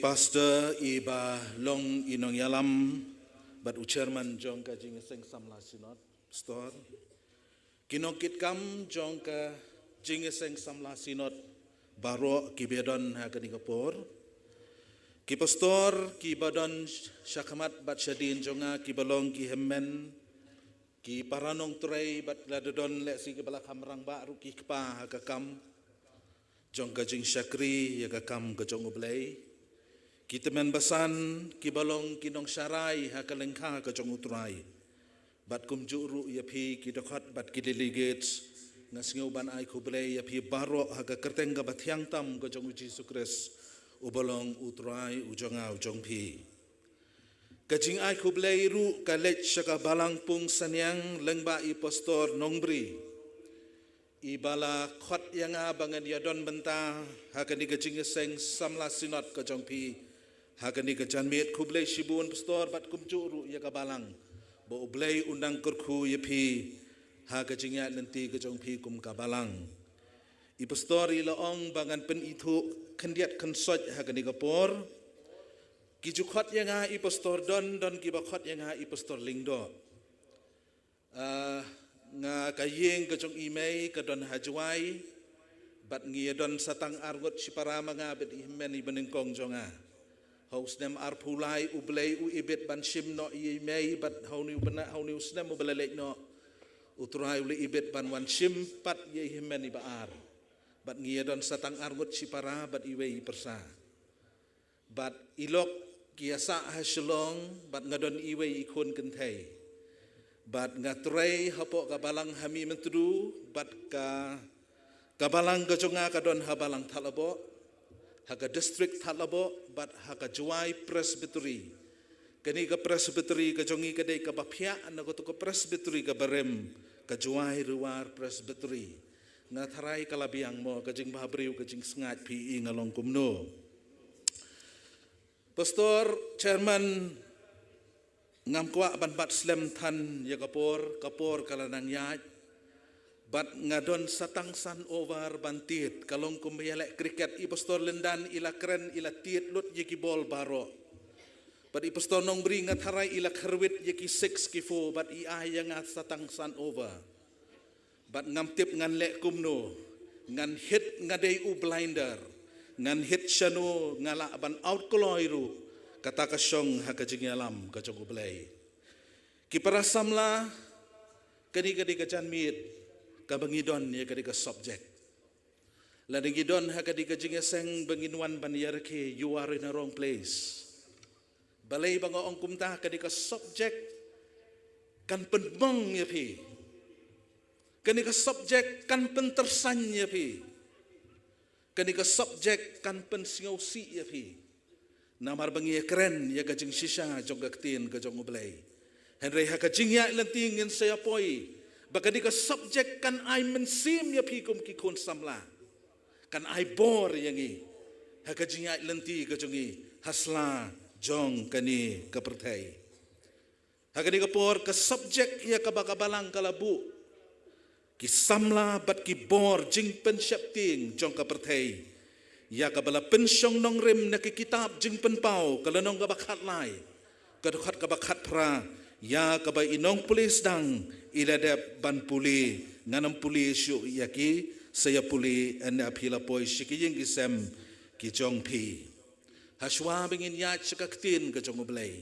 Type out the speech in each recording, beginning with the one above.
Pastor iba long inong yalam bat chairman jong ka jing seng samla sinot store kinokit kam jong ka jing seng samla sinot baro kibedon ha kaningapor ki pastor ki badon syakamat bat syadin jonga ki balong ki hemmen ki paranong turai bat ladodon le si kebala kamrang ba ru ki kpa ha kam jong ka jing syakri ya ka kam ka jong ublai kita men basan ki balong kinong syarai ha kalengka ka jong utrai bat kum juru ya phi ki dokhat bat ki delegates ngasngeu ban ai ku blai ya phi baro ha ka kerteng ka bathyang tam ka jong Yesus Kristus u balong utrai u jonga u jong phi ka jing ai ku blai ru ka lech ka balang pung sanyang lengba i pastor nongbri ibala khot yanga bangan yadon benta ha ka ni ka jing seng samla sinot ka jong phi hakani kajan met kublai shibun pastor bat kumjuru ya kabalang bo ublai undang kurku ya phi ha kajingya nanti kajong phi kum kabalang I pastor I laong bangan pen itu kendiat kensoj hakani kapor ki jukhot ya nga I pastor don ki bakhot ya nga I pastor lingdo nga kayeng kajong imei kadon hajwai bat ngi don satang argot siparama nga bet imen I benengkong jonga haus nem arpulai ublai u ibet ban shim no I mei bat hauni bana hauni usnem ubalek no utrai uli ibet ban wan shim pat ye himen I baar bat ngiadon satang argut sipara bat iwei persa bat ilok kiasa haslong bat ngadon iwei ikun kentai bat ngatrai hapok kabalang hami mentru bat ka kabalang kajonga kadon habalang thalabo haka district thalabo bat haka juai presbytery kani ka presbytery ka jongi kadai ka bapya na ko presbytery ka barem ka juai ruar presbytery na tharai kalabiang mo ka jing bahabriu ka jing sngat pi ngalong kumno pastor chairman ngam kwa ban bat slem than ya kapor kalanang yaj bat ngadon satang san over bantit kalong kumbayalek kriket I pastor lendan ila keren ila tiet lut yeki bol baro bat I pastor nongbri ngatharai ila kharwit yeki 6 ki 4 bat I ayang satang san over bat ngam tip ngan lek kumno ngan hit ngadei u blinder ngan hit shano ngala ban out koloiru kata kasyong hakajing alam kajong ublai ki parasamla kani kajan mit kabangidon ya kadika subject ladingidon ha kadika jingeseng banginwan baniyarke you are in a wrong place balay bang ong kumta kadika subject kan penmong ya pi kadika subject kan pentersan ya pi kadika subject kan pensingosi ya pi namar bangi keren ya kajing shisha jong gaktin kajong ublay henry ha kajing ya lentingin saya poi baka di ka subject kan ay mensim ya pikum kikon samla kan ay bor yangi hakajinya lenti kajongi hasla jong kani kapertai hakani kapor ka subject ya kabakabalang kalabu ki samla bat ki bor jing pensyapting jong kapertai ya kabala pensyong nong rim na ki kitab jing penpau kalanong kabakat lai kadukhat kabakat pra ya kabay inong pulis dang iladap ban puli nganam puli syu yaki saya puli anda phila poi shikiyeng gisem ki jong phi haswa bingin ya chakaktin ka jong ublai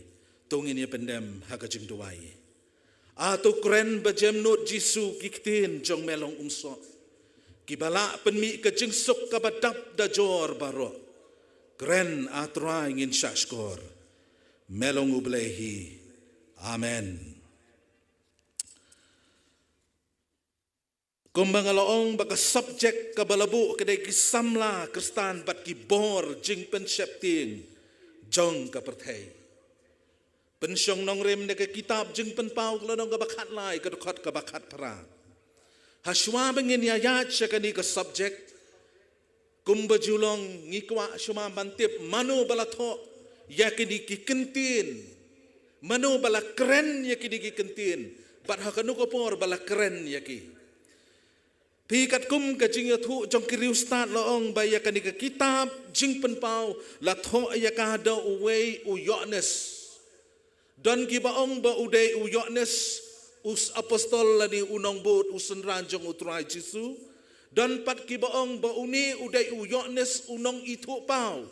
tongin ya pendem ha ka jing duai atu kren bajem not jisu kiktin jong melong umso ki bala penmi ka jing suk ka badap da jor baro kren atra ingin shashkor melong ublai hi amen. Kumbang alaong baka subject kabalabu kadai kisamla kristan bat ki bor jing pensyapting jong kapertai. Pensyong nongrem na kitab jing penpau kalanong kabakat lai kadukot kabakat para. Haswa bangin yayat siya kani ka subject kumbajulong ngikwa syuma bantip manu balato yakini kikentin mano bala keren yaki digi kentin bat hakanu kapor bala keren yaki Pi kat kum ka jing ya thu jong kiriu start loong ba ya ka ni ka kitab jing pen pau la tho ya ka da uwei u yones. Don ki baong ba udai u yones us apostol lani unong bot usun ranjong utrai Jisu. Don pat ki baong ba uni udai u yones unong itu pau.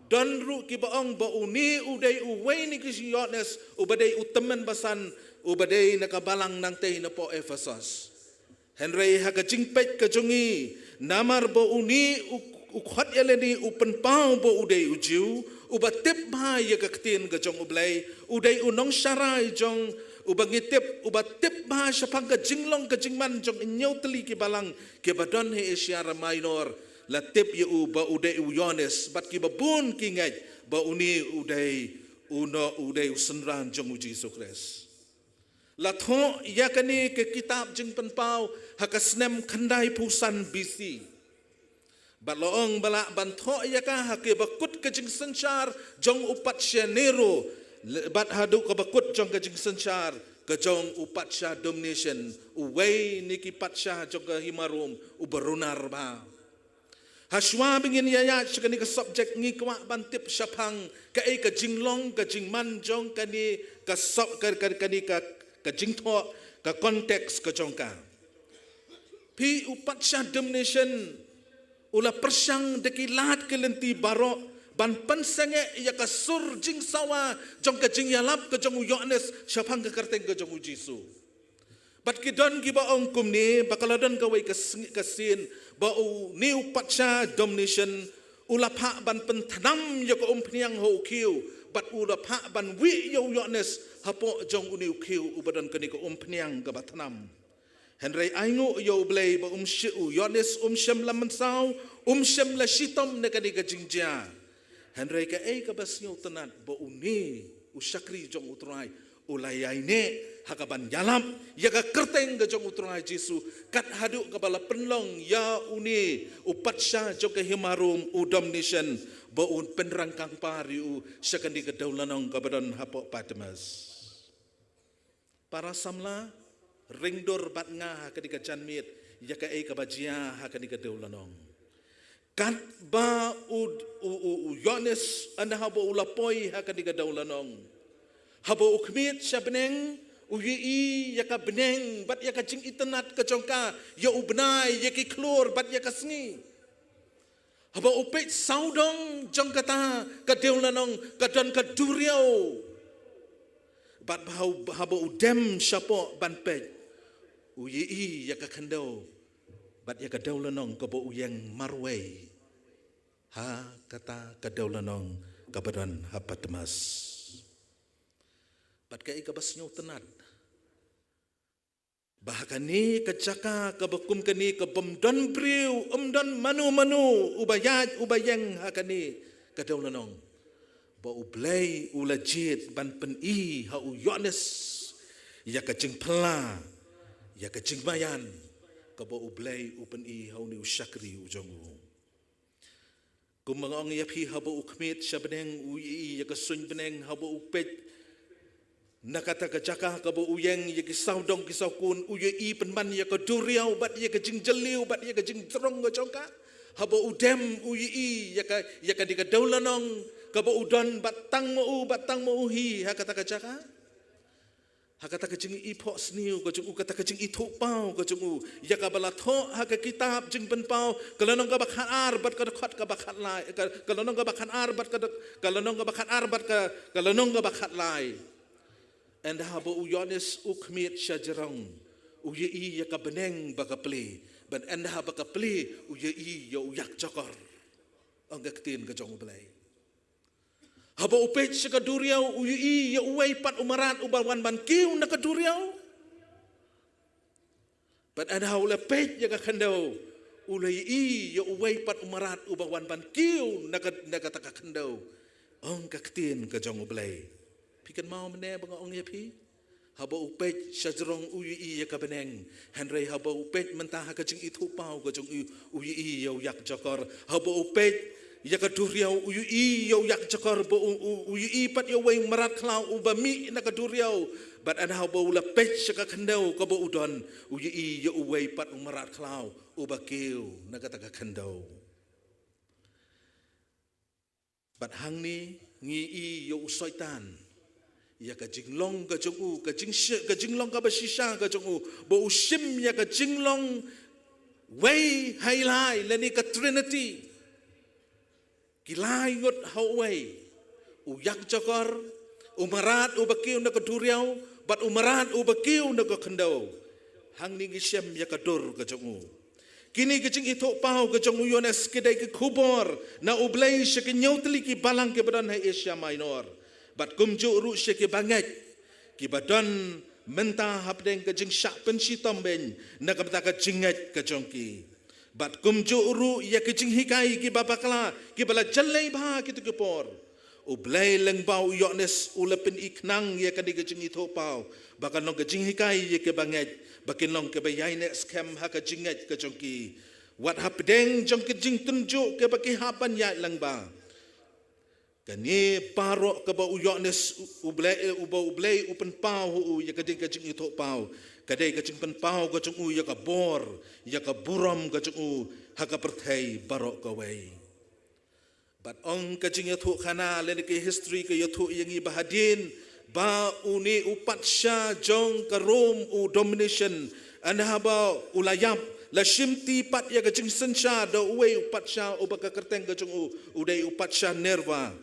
Don ru ki baong ba uni udai uwei ni kisi yones ubadai utemen basan ubadai nakabalang nang teh na po Ephesus. Henry hakajing pet kajongi namar bo uni ukhat yaleni upen pau bo udai ujiu ubatip ba ya kaktin kajong ublay udai unong syarai jong ubangitip ubatip ba syapang kajinglong kajingman jong inyaw teli ki balang ki badon he Asia Minor latip ya ba udai uyones bat ki babun kingay ba uni udai uno udai usenran jong uji Yesus Kristus. Latho yakani ke kitab jing penpau hakasnem kandai pusan BC. Baloong balak bantho yaka hake bakut ke jing senchar jong upat syanero bat hadu ke bakut jong ke jing senchar ke jong upat sya domination uwei niki patsya jong ke himarum uberunar ba. Haswa bingin yaya sekani ke subjek ngi kwa bantip syapang ke ke jinglong ke jingman jong kani ke sop kani ke jingtho ke konteks ke jongka. Pi upat sya domination ula persyang dekilat ke lenti barok ban pensenge ya ka sur jing sawa jong ke jing yalap ke jong Yohanes syapang ke kerteng ke jong Jisu. Bat ki don ki ba ong kum ni bakaladon ka wei kasin ba u ni upat sya domination ula pha ban pentanam ya ko umpniang ho kiu bat ula pha ban wi yo Yohanes hapo jong uni ukiu ubadan kani ko umpniang ka batanam. Henry aingu yo blay ba shiu Yohanes shem la mansau shem la shitom na kani ka jingja. Henry ka ka basnyo tanat ba uni usyakri jong utray ulayay ne hakaban yalam ya ka kerteng ka jong utray Jisu kat hadu ka bala penlong ya uni upat sya jong ka himarum u domination ba un penrangkang pariu syakandi ka daulanong ka badan hapo Patmos. Para samla ringdor bat nga hakadika janmit ya ka ka bajia hakadika daulanong. Kat ba Yohanes anda habo ulapoi hakadika daulanong. Habo ukmit siya beneng uyi ya ka beneng bat ya ka jing itenat ka jongka ya ubnay ya ki klor bat ya ka sngi. Habo upit saudong jong kata ka daulanong ka don ka duriao. Bat habo udem syapo ban pej uyi ya ka kendo bat ya ka daulanong ka bo uyang marway ha kata ka daulanong ka badan ha Patmos. Bat ka basnyo tenat bahakani kajaka ka bakum kani ka bomdon priu manu ubayang hakani ka daulanong ba ublay ulajit ban peni ha u Yohanes ya ka jing pela ya ka jing mayan ka ba ublay upeni ha ni usyakri ujongu kum mangong ya phi ha ba ukmit sya beneng ui ya ka sun beneng ha ba upet nakata ka jaka ka ba uyeng ya ki saudong ki saukun uyi penman ya ka duriau bat ya ka jing jeliu bat ya ka jing terong ka jongka ha ba udem uyi ya ka dika daulanong kaba udon batang mo uhi hakata kajaka hakata kajing ipok sniu kajung kata kajing itu pau kajung ya kabala tho haka kitab jing pen pau kalanong ka bakhan arbat ka khat ka bakhat lai kalanong ka bakhan arbat ka kalanong ka bakhan arbat ka kalanong ka bakhat lai and habo Yohanes ukmit syajarong uyi ya ka beneng baka pli ban and haba ka pli uyi ya uyak jokor ang gaktin kajong blay. Haba upet sa kaduriaw, uyi, ya uway pat umarat, ubalwan ban kiw na kaduriaw. Pat ada ula pet ya kakandaw, ulay ya uway pat umarat, ubalwan ban kiw na katakakandaw. Ang kaktin ka jong ublay. Pikan mau mene bang ong yapi. Haba upet sa jarong uyi ya kabeneng. Henry haba upet mentaha ka jing itu pau ka jong uyi ya uyak jokor. Haba upet ya kaduriau uyu I yo yak cakar bo uyu I pat yo weng marat klau ubami na kaduriau bat anau bo la pech ka kandau ka bo udon uyu I yo uwei pat umarat klau ubakeu na kataka kandau bat hang ni ngi I yo soitan ya ka jinglong ka jong u ka jinglong ka basisha ka jong u bo usim ya ka jinglong wei hai lai leni ka trinity kilai ngot hawai u yak jakar umarat ubakiu na kaduriau bat umarat ubakiu na kandau hang ni gisem ya kadur ka jong u kini kecing itu pau ke jong Yones kedai ke kubor na ublai se ke nyautli ki balang ke badan hai Asia Minor bat kumju ru se ke bangat ki badan menta hapdeng ke jing syak pensi tomben na ka ka jingat ke jongki bat kumju ru ya ke jing hikai ki babakla ki bala jalai ba ki tu ke por ublai leng bau Yones ulepin iknang ya ke jing itu pau bakal no ke jing hikai ya ke bangat bakin long ke bayai ne scam ha ka jingat ke jongki wat hapdeng jong ke jing tunjuk ke baki hapan ya lang ba kani parok ke ba Yones ublai upen pau hu ya ke jing itu pau kadai ke jing pen pau ke jong ya ka bor ya ka buram ke jong ha ka perthai barok ka wei bat ong ke jing itu khana le ke history ke yathu yang I bahadin ba uni upatsha jong ka Rome u domination anhaba ulayap la shimti pat ya ka jing sensha do wei upatsha ubaka kerteng ka jong udai upatsha nerva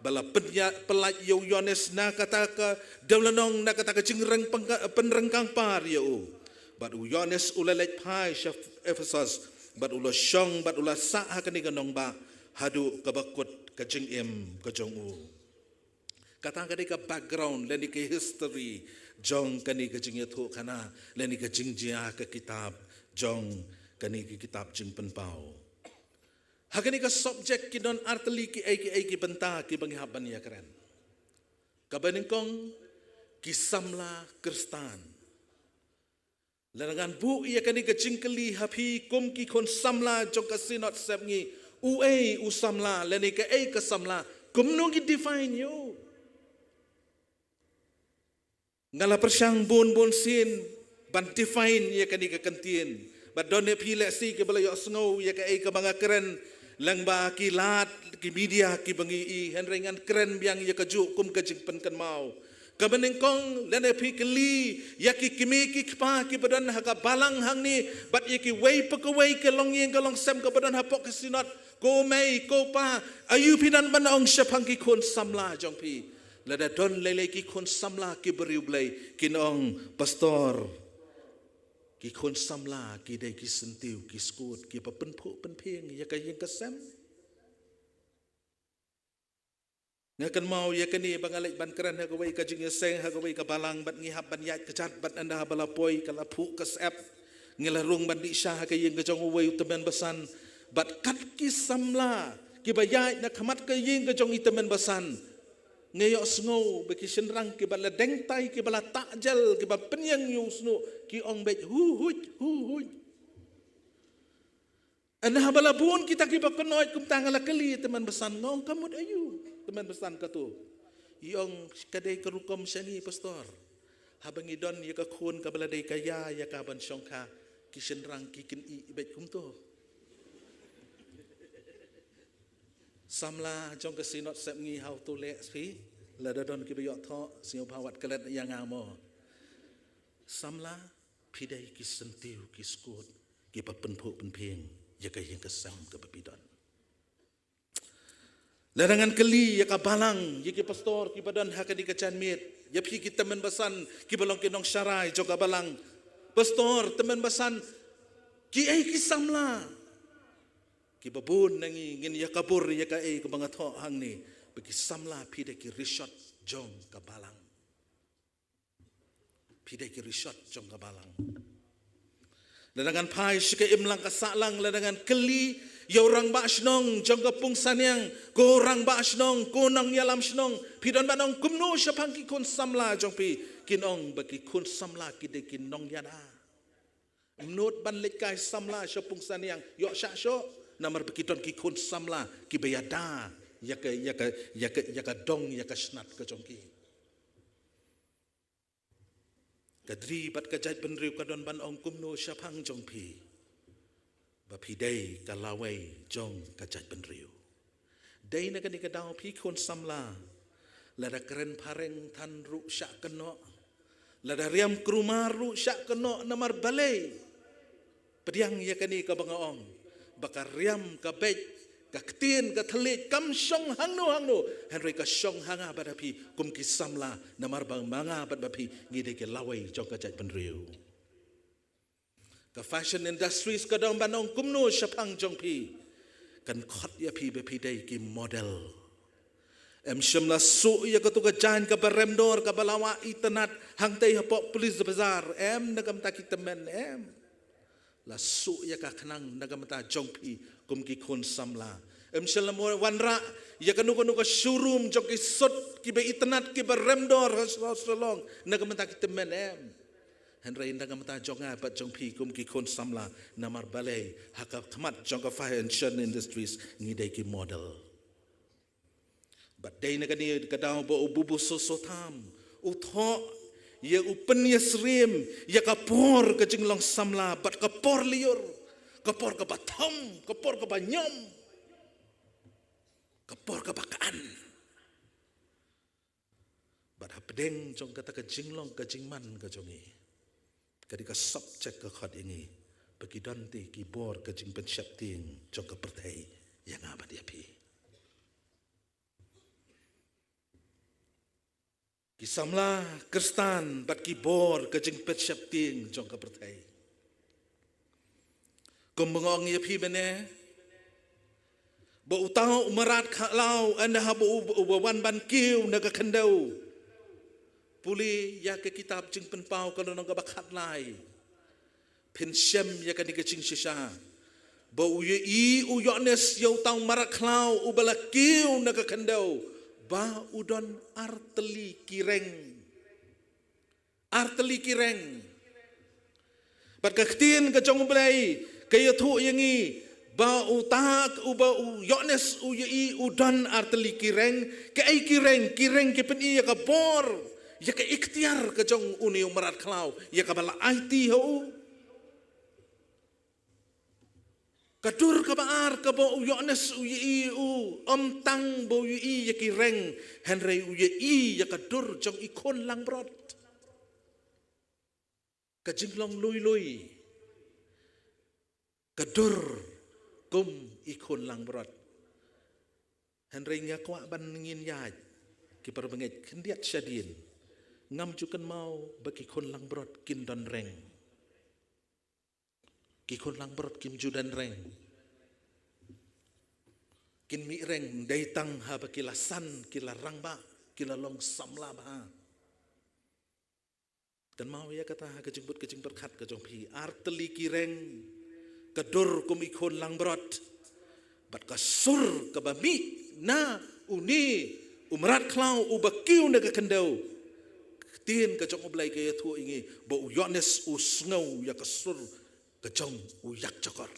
bala pelaj yo Yones na kata ka dawlanong na kata ka jingrang penrengkang par yo bat u Yones ulalek pai chef Ephesus bat ulo shong bat ula sa ha kani ganong ba hadu ka bakut ka jing ka jong u kata kani ka background leni ka history jong kani ka jing yathu kana leni ka jing jia ka kitab jong kani ka kitab jing penpau hakani ka subject ki don artli ki ai ki benta ki banghaban ya keren kabaningkong kisamla kristan langan bu ya kani ka jingkeli hapi kum ki kon samla jong ka sinot semngi uai usamla lani ka ai ka samla kum no ki define you ngala persyang bon sin ban define ya kani ka kantin but don ne phi le si ke bala yo snow ya ka ai ka banga keren lang ba kilat ki media ki bangi I henrengan keren biang ya kaju kum kajing penkan mau kabenengkong lene phi keli ya ki kimi ki pa ki badan ha ka balang hang ni bat ya ki wei pakawei ke long yeng ka long sem ka badan ha pok ki sinot ko mei ko pa ayu pinan ban ong syapang ki kon samla jong pi lada don lele ki kon samla ki beriu blai kinong pastor ki kon samla ki dai ki sentiu ki skut ki pa penpho penpheng ya ka yeng ka sem ngakan mau ya kani bangalek ban kran ha ka wei ka jing seng ha ka wei ka balang bat ngi hab ban yat ka chat bat anda bala poi kala phu ka sap ngilarung ban di sha ha ka yeng ka jong wei temen basan bat kat ki samla ki bayai na khamat ka yeng ka jong I temen basan ngeyok sngo beki senrang ki bala dengtai ki bala takjal ki ba penyang yu sno ki ong bet hu anah bala bun kita ki ba kenoi kum tangala kali teman besan ngong kamut ayu teman besan katu iong kadai kerukom sani pastor habang idon ya ka khun ka bala dai kaya ya ka ban songkha ki senrang ki kin I bet kum to samla jong kasinot semngi how to le spi la dadon ki bayok tho sio phawat kalet yang amo samla pidai ki sentiu ki skut ki pa penpho penpheng ya ka yang kesam ka bapidon larangan keli ya ka balang ya ki pastor ki badan ha ka di kacan mit ya phi ki temen basan ki balong ki nong syarai jong ka balang pastor temen basan ki ai ki samla ki babun nangi ngin ya kabur ya ka ai ka mga tho hang ni bagi samla pide ki resort jong ka balang pide ki resort jong ka balang ladangan pai sika imlang ka salang ladangan keli ya orang ba snong jong ka pungsanyang ko orang ba snong ko nang yalam snong pidon banong kumno sya pangki kon samla jong pi kinong bagi kon samla ki de kinong yana not ban lekai samla sya pungsanyang yo sya syo namar bekidon ki kun samla ki bayada ya ka dong ya ka snat ka jongki kadri bat ka jait benriu ka don ban ong kumno syapang jongpi bapi dei ka lawai jong ka jait benriu dei na ka ni ka daw pi kun samla lada keren pareng tan ru syak keno lada riam krumaru syak keno namar balai pediang ya kani ka bangaong bakar riam ka bej ka ketin ka telit kam syong hangno henry ka syong hanga badapi kum ki samla namar bang manga badapi ngide ke lawai jong ka jat penriu ka fashion industries ka dong banong kumno syapang jong pi kan khot ya pi bepi dai ki model em shimla su ya ka tu ka jan ka baremdor ka balawa itanat hangtai hapok police bazar em nagam takitemen em la su ya ka khanang nagamata jongpi kum ki khon samla em shalam wanra ya ka nuko showroom jong ki sot ki be itanat ki baremdor hasolong nagamata kitemen em henry nagamata jonga bat jongpi kum ki khon samla namar balai haka khmat jong ka fashion industries ngidai ki model but day na kani kadaw bo ububu sosotam utho ye upen ye srim ye kapor ka jinglong samla but kapor liur kapor ka batom kapor ka banyom kapor ka bakaan but hapdeng jong kata ka jinglong ka jingman ka jongi kadi ka subject ka khad ingi bagi dante ki bor ka jing pensyapting jong ka pertai yang abad ya pi Kisamla Kristan bat kibor kajing pet syapting jong ka pertai. Kumbangong ya pi bene. Bo utau umarat khalau anda habu ubawan ban kiu naga kendau. Puli ya ke kitab jing penpau kalau nang bakat lai. Pensyam ya kan dikecing sisa. Bo uyones ya utau marat khalau ubala kiu naga kendau. Ba udon arteli kireng bat kaktin ka jong blai kaya thu yangi ba utak uba yones uyi udon arteli kireng kai kireng ke peni ya ka bor ya ka ikhtiar ka jong uni umarat klau ya ka bala IT ho kadur ka baar ka bo uyones uyi tang bo uyi ya kireng henry uyi ya kadur jong ikon lang brot ka jinglong lui kadur kum ikon lang brot henry nga kwa ban ngin yaj ki perbenget kendiat syadin ngam jukan mau bagi kon lang brot kin don reng Kikon lang berot kim judan reng. Kin mi reng daitang ha bakilasan kila rangba kila long samla ba. Dan mau ya kata ha kejemput khat kejong pi arteli kireng kedur kum ikon lang berot. Bat kasur kabami na uni umrat klau ubakiu naga kendau. Tin kejong ublai kaya tu ingi bo uyones usngau ya kasur kejong uyak cokor.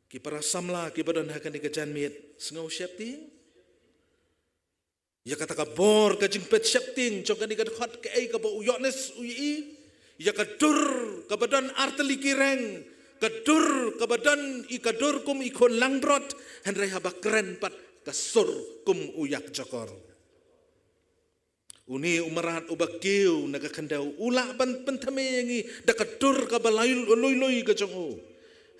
Ki para samla ki badan hakan di kejan mit sengau syapting. Ya kata ka bor kajing pet syapting jokan di kadkhot ke ai ka bo uyoknes uyi. Ya kadur ka badan arteli kireng kadur ka badan ikadur kum ikon langbrot henry habak keren pat kasur kum uyak cokor. Uni umarat ubakiu naga kendau ulak pentamengi dakadur ka balai loi ka jongu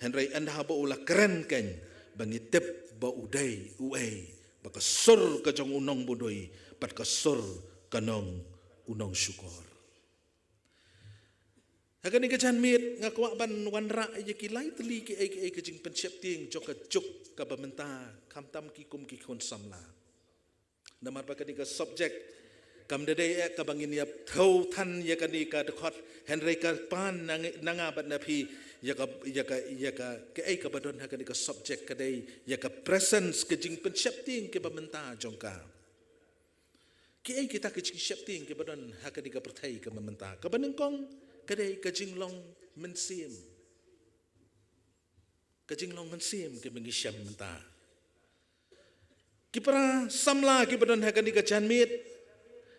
henry anda ba ulak keren ken bangitep ba udai uai bakasur ka jong unong bodoi pat kasur kanong unong syukur hagan ka jan mit ngakwa ban wanra ye kilai teli ki ai ka jing pensyapting joka juk ka bamenta kamtam ki kum ki kon samla namar ba ka subject kam dede ka bangin ya thau than ya kani ka dekhot henry ka pan nanga bat napi ya ka ke ai ka badon ha kani ka subject ka dei ya ka presence ke jing pensyapting ke bamenta jongka ke ai kita ke jing syapting ke badon ha kani ka perthai ka bamenta ka banengkong ka dei ka jinglong mensim kajing long mensim ke mengisyam menta. Kipara samla kipadon hakan ni kajanmit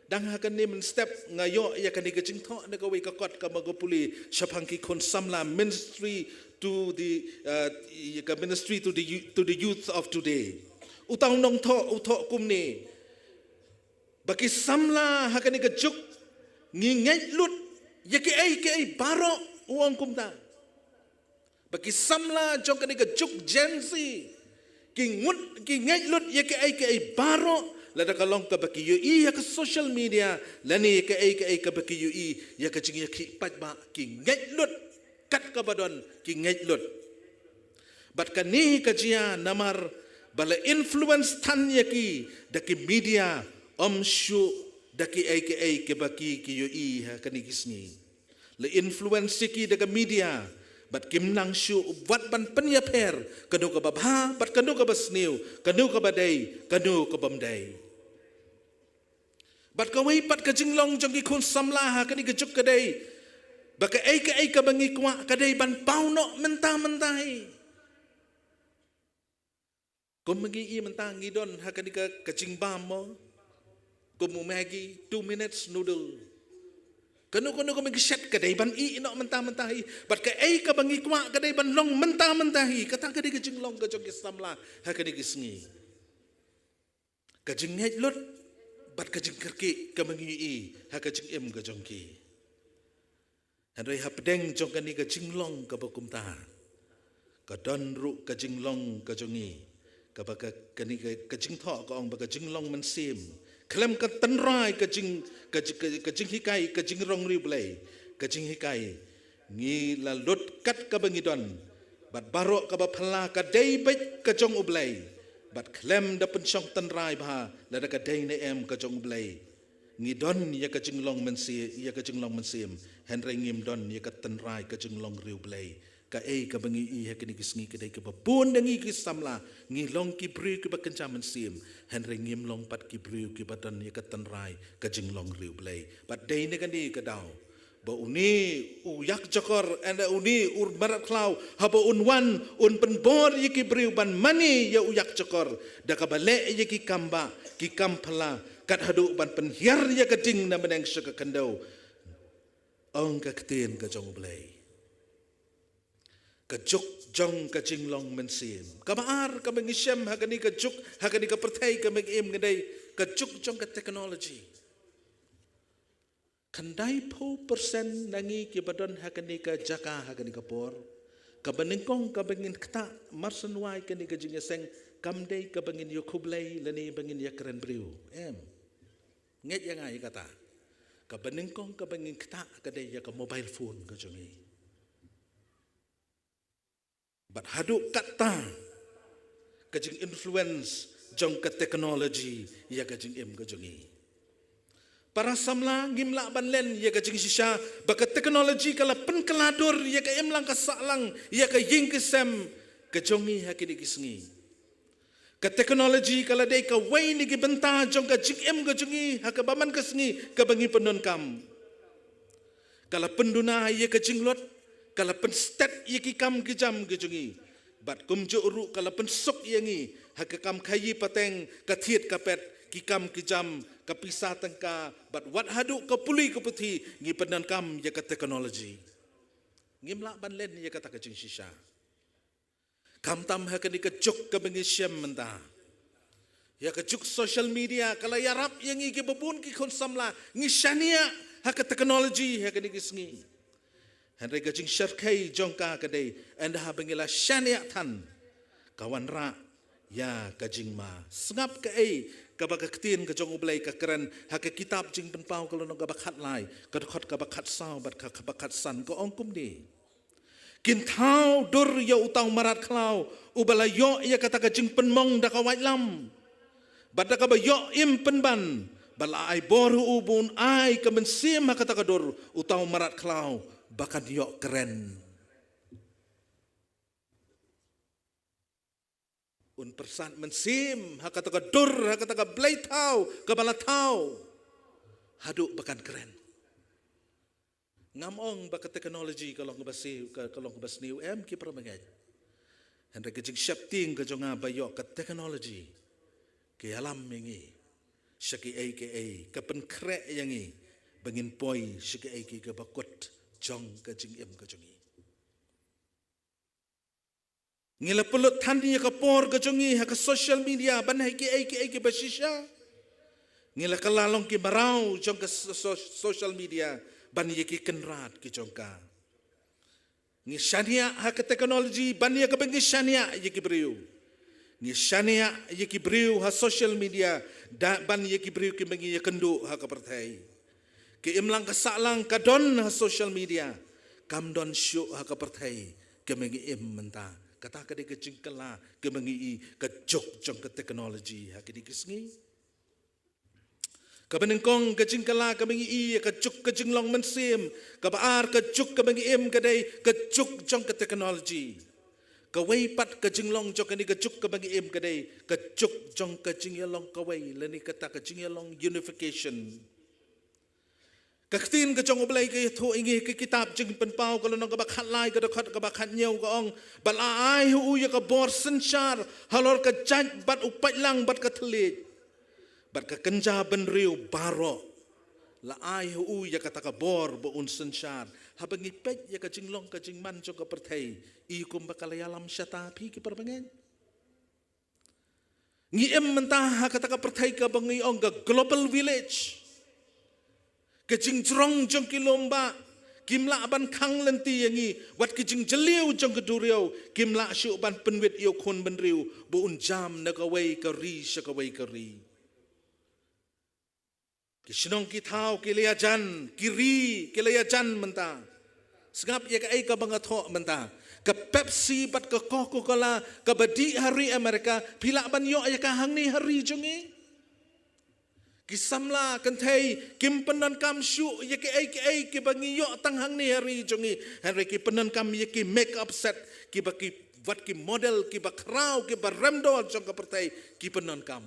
dang hakan ni men step ngayo ya kan ni kajing tho na kawai kakot ka magopuli syapangki kon samla ministry to the ministry to the youth of today. Utang nong tho utho kumni baki samla hakan ni kajuk ngingai lut ya ke ai baro uang kumta. Baki samla jong kan ni kajuk jensi ki ngai lut ya ke ai baro lada kalong ka baki yu ya ke social media lani ke ai ka baki yu ya ke jing ya ki pat ba ki ngai lut kat ka badon ki ngai lut bat kani ka jia namar bala influence tan ya ki daki media shu daki ai ke baki ki yu ha kani kisni le influence ki daga media bat kim nang shu wat ban penyaper kanu ka babha bat kanu ka basniu kanu ka badai kanu ka bamdai bat kawai pat ka jinglong jong ki kun samla ha kani ka juk kadai baka ai ka bangi kwa kadai ban pauno mentah-mentahi kum magi mentah ngidon ha kani ka kajing bam mo kum magi 2 minutes noodle kanu ko magi-set kadai ban ino mentah-mentahi bat ka ai ka bangi kwa kadai ban long mentah-mentahi kata kadai ka jinglong ka jong ki samla ha kani ki sngi ka jing ngej lut bat ka jing kerki ka mangi ha ka jing em ka jong ki handai ha pedeng jong ka ni ka jinglong ka bakumta ka don ru ka jinglong ka jongi ka ba ka ni ka jing tho ka ong ba ka jinglong man sim klem ka tanrai ka jing hikai ka jing rong ri blai ka jing hikai ngi la lut kat ka bangi don bat barok ka ba phala ka dei bet ka jong ublai bat klem da pensyong tanrai ba la da ka dei ne em ka jong ublai ngi don ya ka jinglong man si ya ka jinglong man sim henry ngim don ya ka tanrai ka jinglong ri ublai ka ka bangi ha kini kisngi kedai ke babun dangi ki samla ngi long ki bri ki bakencaman sim henry ngim long pat ki bri ki badan ya ka tanrai ka jinglong ri ublai bat dei ne kan di ka daw ba uni uyak jokor anda uni ur barat klau haba unwan un penbor yiki bri ban mani ya uyak jokor da ka bale yiki kamba ki kampala kat hadu ban penhiar ya ka ding na meneng syaka kandau ong ka ketin ka jong ublai kajuk jong ka jinglong mensim kamaar ka mengisyam hakani kajuk hakani ka pertai ka mengim ngedai kajuk jong ka teknologi kandai po persen nangi ki badon hakani ka jaka hakani ka por ka benengkong ka bengin kta marsan wai kani ka jingeseng kamdei ka bengin yokublai lani bengin ya keren briu nget yang ai kata ka benengkong ka bengin kta kadai ya ka mobile phone ka jongi bat haduk kata kajing influence jong ke teknologi ya kajing kajongi para samla ngimla banlen ya kajing sisa baka teknologi kala penkeladur ya ka lang kasaklang ya ka ying kesem kajongi hakini kisngi ka teknologi kala dei ka wai ni ki benta jong kajing kajongi hakabaman kesngi ka bangi penon kam kala penduna ya kajing lot kala penstet yaki kam kijam kijungi bat kumjo uru kala pensuk yangi hakakam khayi pateng kathiet kapet kikam kijam kapisa tengka bat wat hadu kapuli kaputhi ngi penan kam ya ka teknologi ngimla banlen ya kata kajing sisa kam tam hakani kajuk ka bengisyam menta ya kajuk social media kala yarap yangi ki babun ki konsamla ngi shania haka teknologi hakani kisngi Henry kajing syarkai jongka kadai anda bengila syaniak tan kawan ra ya kajing ma sengap ke kabak ketin ke jong ublai ka keren hak kitab jing penpau kalau nong kabak lai kadkhot kabak sao bat kabak san ko ongkum ni kintau dur ya utang marat klau ubala yo ya kata kajing penmong da kawai lam bat da ka yo im penban bala ai boru ubun ai ka mensim kata kadur utang marat klau bahkan yok keren. Un persan mensim, hakata ka dur, hakata ka blay tau, kabala tau. Haduk bahkan keren. Ngamong baka teknologi kalau ngebas new em ki permengaj. Henry kejing syapting ke jonga bayok ke teknologi ke alam mengi syaki aka ke penkrek yangi bangin poi syaki aka ke bakut jong kejing ke jongi ngila pelut tandi ke por ke jongi ha ke social media ban aka basisha ngila kalalong ki marau jong ke social media ban yaki kenrat ki jongka ngi shania ha ke teknologi ban ya ke bengi shania yaki briu ngi shania yaki briu ha social media da ban yaki briu ki bengi ya kendu ha ke pertai ke imlang ke salang ka don ha social media kam don syu ha ke pertai ke bengi im menta kata ke de ke jingkala ke bengi ke jok jong ke teknologi ha ke dikisngi kabenengkong kejing kala kabengi i kecuk kejing long mensim kabaar kecuk kabengi im kadai kecuk jong ke teknologi kawai pat kejing long jong kani kecuk kabengi im kadai kecuk jong kejing long kawai leni kata kejing long unification kaktin kejong oblai ke tho ingi ke kitab jing penpau kalau nong kabakhat lai ke dekat kabakhat nyau ka ong bal ai hu ya ka bor senchar halor ka jaj bat upat lang bat ka telit bat ka kenja ben riu baro la ai hu ya kata ka bor bo un senchar ha bengi pet ya ka jinglong ka jingman jo ka perthai i kum bakalayalam syata pi ki perbangen ngi em mentah ha kata ka perthai ka bengi ong ka global village ka jingrong jong ki lomba kimla ban khang lenti yangi wat ki jing jeliu jong ka duriau kimla syu ban penwit yo khon ben riu bo un jam na ka wei ka ri sha ka wei ka ri Kisnong kitau kiliajan kiri kiliajan menta sengap ya ka bangatho menta ke Pepsi bat ke Coca-Cola ke badi hari Amerika pila ban yo ya ka hangni hari jongi kisamla kentai kim penan kam syu ya ke bangi yo tang hangni hari jongi hari ki penan kam ya ki make up set ki baki wat ki model ki bakrau ki baremdo jong ka pertai ki penan kam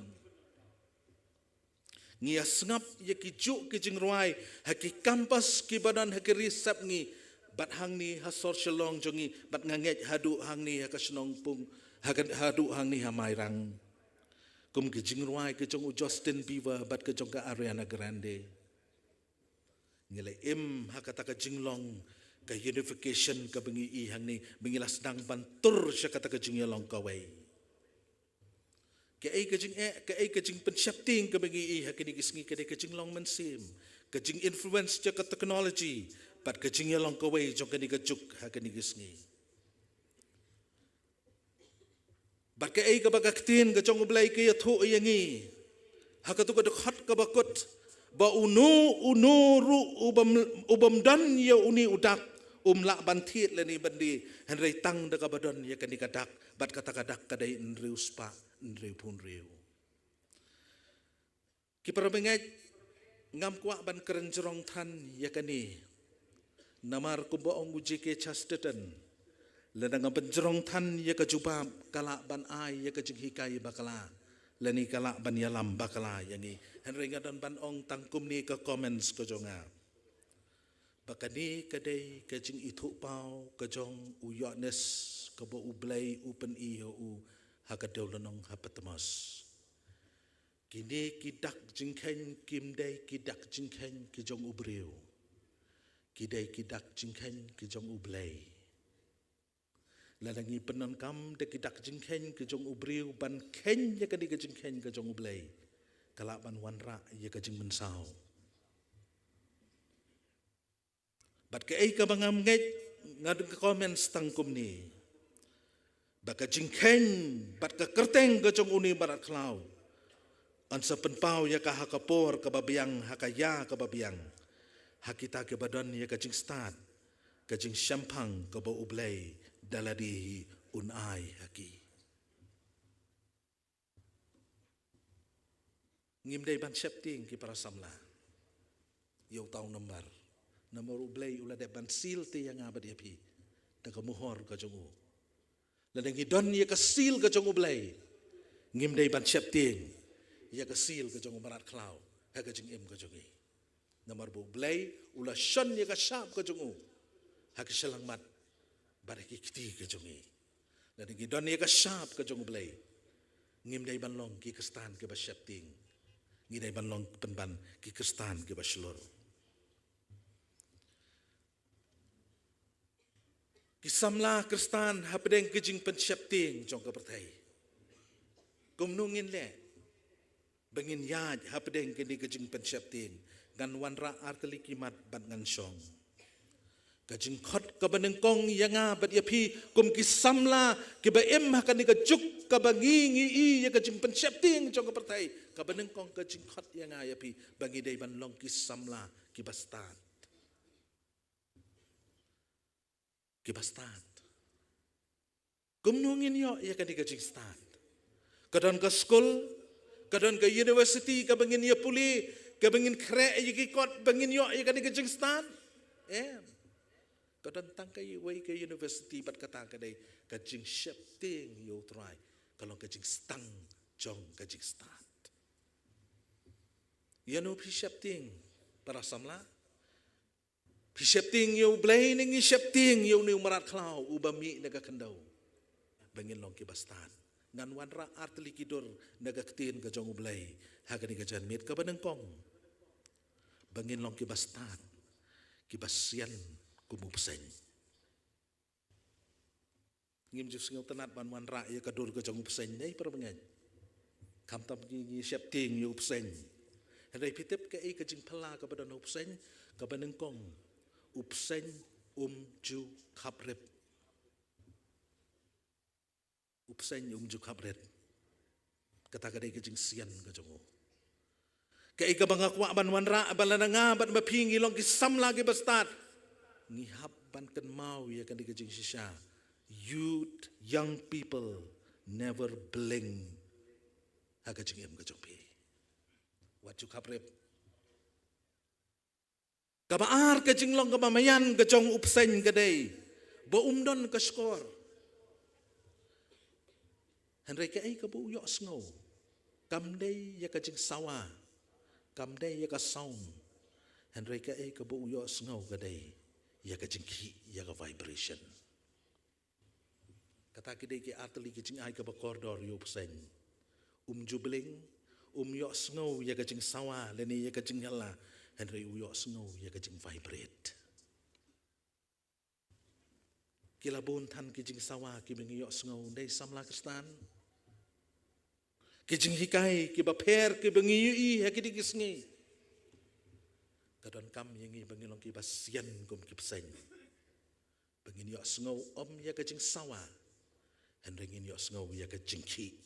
ngia sengap ya ki juk ki jingruai haki kampas ki badan haki risap ngi bat hang ni ha social long jongi bat nganget hadu hang ni ha kasnong pung hadu hang ni ha mairang kum ki jingruai ki jong Justin Bieber bat ki jong ka Ariana Grande ngile im ha kata ka jinglong ka unification ka bengi i hang ni bengilas dang bantur sya kata ka jinglong kawai ke ai kejing pensyapting ke bagi i hakini kisngi ke kejing long mensim kejing influence je ke teknologi pat kejing long kawai jong kani kejuk hakini kisngi bat ke ai ke bagaktin ke jong blai ke yathu yangi hakatu ke dekhat ke bakut ba unu ru ubam dan ya uni udak la bantit leni bandi henry tang de kabadon ya kani kadak bat kata kadak kadai nriu spa nriu pun riu ki perbengai ngam kwa ban kerenjerong than ya kani namar kumbo ong uji ke chasteten ledang penjerong than ya kajubab kala ban ai ya kajing hikai bakala leni kala ban yalam bakala yangi henry ngadon ban ong tangkum ni ke comments ko jonga bakani kadai kajing itu pau kajong uyotnes kebo ublai upen i u hakadaulanong hapatamos kini kidak jingkhen kimdai kidak jingkhen kijong ubriu kidai kidak jingkhen kijong ublai lalangi penon kam de kidak jingkhen kijong ubriu ban khen ya kadi jingkhen kijong ublai kala ban wanra ya kajing mensau bat ke ai ka bangam ngai ngad ke comments tangkum ni baka jingkhen bat ka kerteng ke jong uni barat klau an sa penpau ya ka hakapor ka babiang hakaya ka babiang hakita ke badan ya ka jing start ka jing syampang ka ba ublai daladi unai haki ngimdai ban septing ki para samla yo tau nomor ublai ula de ban sil ti yang abadi api da ka muhor ka jong ladang hidon ya kesil ke jong ublai ngim dai ban septing ya kesil ke jong barat klau ha ke jing im ke jongi namar bu ublai ula shon ya ka syap ke jong ha ke selang mat baraki kiti ke jongi Dan gidon ye ka sharp ka jong blay. Ngim dai ban long ki kristan ke ba shapting. Ngi dai ban long penban ki kristan ke ba shlor. Kisamla kristan hapdeng kejing pen shapting jong ka pertai. Kumnungin le. Bengin yaj hapdeng kini kejing pen shapting. Gan wanra arteli kimat bat ngan syong. Kajing khot ka banengkong yanga bat yapi kum kisamla ki ba em hakan ni kajuk ka bangi ngi i ya kajing pensyapting jong ka partai ka banengkong kajing khot yanga yapi bangi dai ban long kisamla ki bastat kum nungin yo ya kan ni kajing stat kadon ka school kadon ka university ka bangin ya puli ka bangin kre ya ki kot bangin yo ya kan ni kajing stat Kadang tangkai way ke university bat kata kadai kajing shapting you try kalau kajing stang jong kajing start. Ya no pi shapting para samla. Pi shapting you blaming shapting you ni marat klau ubami naga kendau. Bangin long ki bastan. Ngan wanra artli kidur naga ketin ka jong ublay hagani ka jan mit ka banengkong. Bangin long ki bastan. Ki basian kumupseng. Ngim jus ngau tenat ban wan ra ya kadur ka jong upseng nei per bengai. Kam tam gi shapting yu upseng. Hadai pitep ka ai ka jing phala ka badan upseng ka banengkong. Upseng ju khaprep. Upseng ju khaprep. Kata kadai ka jing sian ka jong. Ka ai ka bangakwa ban wan ra balananga ban mapingi long ki sam lagi bastat. Ngihap ban kan mau ya kan dikajing shisha. Youth, young people never blink. Hagajing em kajong pi. Wajuk haprep. Kabaar kajing long kamamayan kajong upsen kadai. Bo umdon ka skor. Henry ka ay kabu yok sngo. Kamday ya kajing sawa. Kamday ya ka sound. Henry ka ay kabu yok sngo kadai. Ya kajing ki ya ka vibration. Kata kidai ki atli kajing ay ka ba koridor yo psen. Jubling yok sngo ya kajing sawa leni ya kajing hala Henry yok sngo ya kajing vibrate. Kilabon tan kajing sawa ki bengi yok sngo dai samla kristan. Kajing hikai ki ba per ki bengi yu ha kidi kisngi. Kadon kam yengi bangilong ki basian kum ki pseng. Bangin yok sngo ya kajing sawa. Hendringin yok sngo ya kajing ki.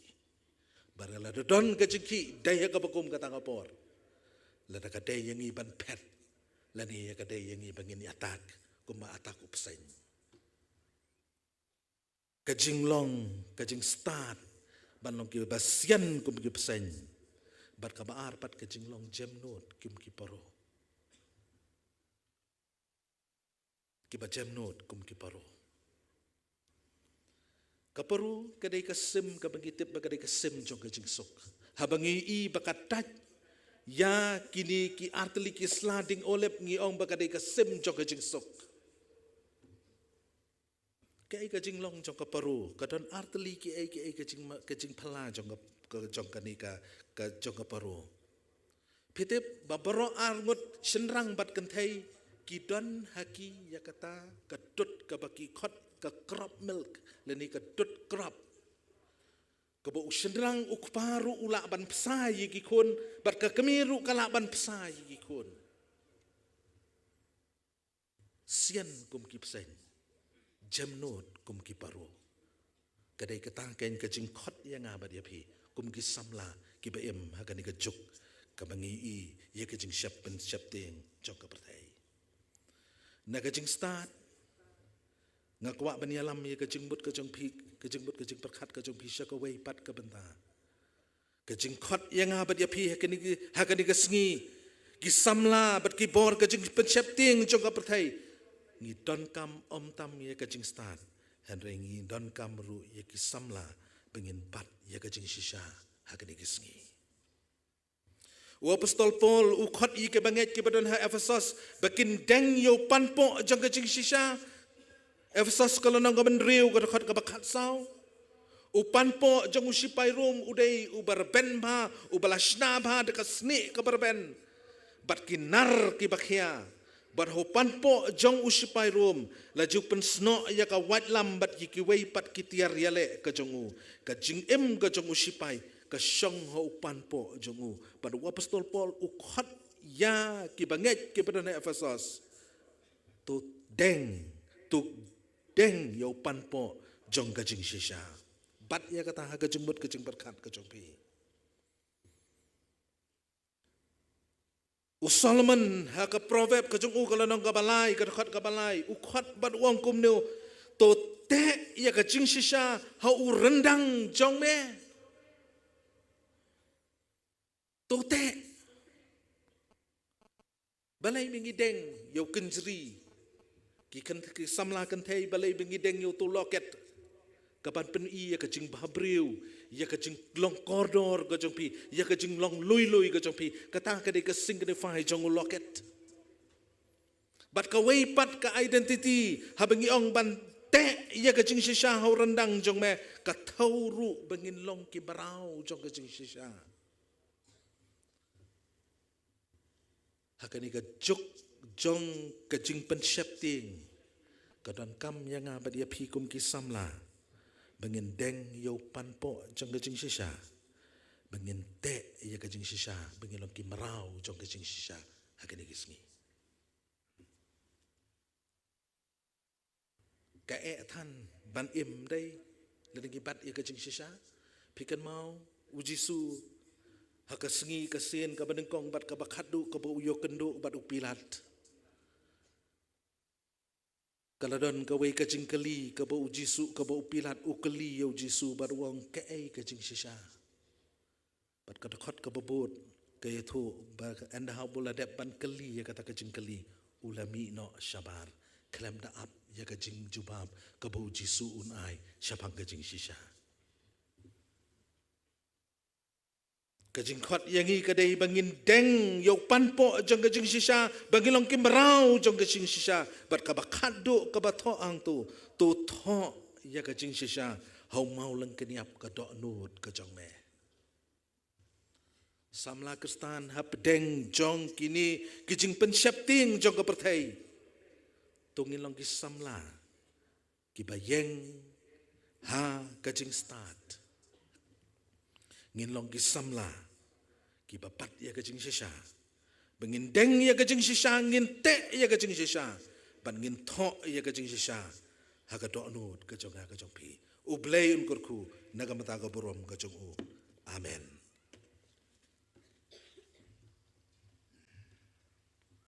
Barala dodon kajing ki daya ka bakum kata kapor. Lada kadai yengi ban pet. Lani ya kadai yengi bangin atak kuma atak upseng. Kajing long, kajing start ban long ki basian kum ki pseng. Bar ka baar pat kajing long jam note kim ki paro. Kiba jam note kum kiparo. Kaparu kadai kasim kabangitip bagadai kasim jong kajing sok. Habangi I bakatat ya kini ki arteli ki sliding olep ngiong bagadai kasim jong kajing sok. Kai kajing long jong kaparu kadon arteli ki ai kajing phala jong kanika ka jong kaparu. Pitip babaro arngut senrang bat kentai Kidon haki ya kata kedut ke baki kot ke crop milk leni kedut crop kebo sendrang ukparu ulak ban psai gikun bat ke kemiru kalak ban psai gikun sian kum kipsen jamnot kum kiparu kadai ketangken kejing kot yang abad ya pi kum kisamla kibaem hakan ikajuk kabangi I ya kejing syap pen syap ting jong kapertai Nagajing start ngakwa banialam ya kajing but kajing perkat kajing pisha ka way pat ka benta kajing khot yang abad ya pi hakani ka sngi kisamla bat ki bor kajing pensyapting jong ka pertai ngi don kam om tam ya kajing start henry ngi don kam ru ya kisamla pengin pat ya kajing shisha hakani ka sngi Apostol Paul ukot I ke banget ke badan ha Efesos bakin deng yo panpo jang kajing shisha Efesos kalau nang gaben riu ka khot ka bakat saw Upan po jong usipay room uday ubarben ba ubalashna ba dekat sni kabarben. Bat kinar kibakya. Bat hopan po jong usipay room laju pensno ya ka white lam bat yikiway pat kitiar yale ka jongu. Ka jing ka jong usipay ka syong ho upan po jongu. Bat apostol Paul ukhat ya kibanget kepada Efesus. Tu deng ya upan po jong ka jing shisha. Bat ya kata ha kajeng bot kajeng berkat kajeng pi. Solomon ha ka proverb kajeng kalau nong kabalai kadakhat kabalai ukhat bat uang kumneu to te ya kajeng shisha ha u rendang jong me. To te balai bingideng yo kenjri ki samla kan thei balai bingideng yo to loket. Kapan pen iya kajing bahabriu, iya kajing long koridor kajong pi, iya kajing long lui kajong pi, kata kadai ka signify jong loket. Bat ka way pat ka identity, habangi ong bante, iya kajing shisha hau rendang jong me, ka tauru bangin long ki barau jong kajing shisha. Hakani ka juk jong kajing pensyapting, kadon kam yang abad ya pi kum ki samla. Bangin deng yo pan po jong kajing shisha. Bangin te ya kajing shisha. Bangin long ki marau jong kajing shisha. Hakani kisngi. Kae than ban im day. Ladang bat ya kajing shisha. Pikan mau ujisu. Hakasngi kasin kabadengkong bat kabakadu kabuyo kendo bat upilat. Kaladon kawai kajing keli kabau jisu kabau pilat ukeli yo jisu baruang kei kajing shisha. Bat kadakot kababot kaya tu anda hau bola depan keli ya kata kajing keli ulami no syabar klem da up ya kajing jubab kabau jisu unai syapang kajing shisha. Kajing khot yangi kadai bangin deng yo panpo jong kajing shisha bangin long kim barau jong kajing shisha bat kabakado kabato ang tu tho ya kajing shisha hau mau lang keniap kadok nut kajong me. Samla Kristan hap deng jong kini kajing pensyapting jong kapertai. Tungin long ki samla kibayeng ha kajing start. Ngin long ki samla ki bapat ya kajing shisha bangin deng ya kajing shisha ngin te ya kajing shisha ban ngin tho ya kajing shisha ha ka do nut kajong pi ublay un kurku nagamata ka burom kajong u amen.